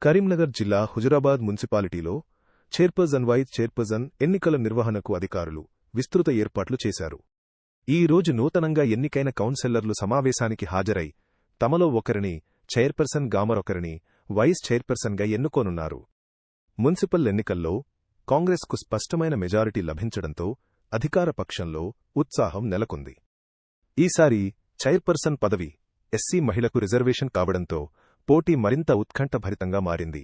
కరీంనగర్ జిల్లా హుజురాబాద్ మున్సిపాలిటీలో chairperson vice chairperson ఎన్నికల నిర్వహణకు అధికారులు విస్తృత ఏర్పాట్లు చేశారు. ఈ రోజు నూతనంగా ఎన్నికైన కౌన్సిలర్లు సమావేశానికి హాజరై తమలో ఒకరిని చైర్పర్సన్ గా మరొకరిని వైస్ చైర్పర్సన్గా ఎన్నుకోనున్నారు. మున్సిపల్ ఎన్నికల్లో కాంగ్రెస్కు స్పష్టమైన మెజారిటీ లభించడంతో అధికార పక్షంలో ఉత్సాహం నెలకొంది. ఈసారి చైర్పర్సన్ పదవి ఎస్సీ మహిళకు రిజర్వేషన్ కావడంతో పోటీ మరింత ఉత్కంఠభరితంగా మారింది.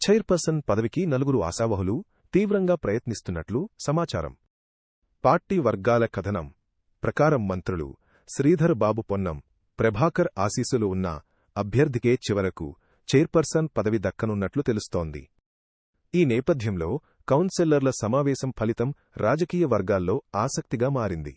చైర్పర్సన్ పదవికి 4 ఆశావహులు తీవ్రంగా ప్రయత్నిస్తున్నట్లు సమాచారం. పార్టీ వర్గాల కథనం ప్రకారం మంత్రులు శ్రీధర్ బాబు పొన్నం, ప్రభాకర్ ఆశీస్సులు ఉన్న అభ్యర్థికే చివరకు చైర్పర్సన్ పదవి దక్కనున్నట్లు తెలుస్తోంది. ఈ నేపథ్యంలో కౌన్సిలర్ల సమావేశం ఫలితం రాజకీయ వర్గాల్లో ఆసక్తిగా మారింది.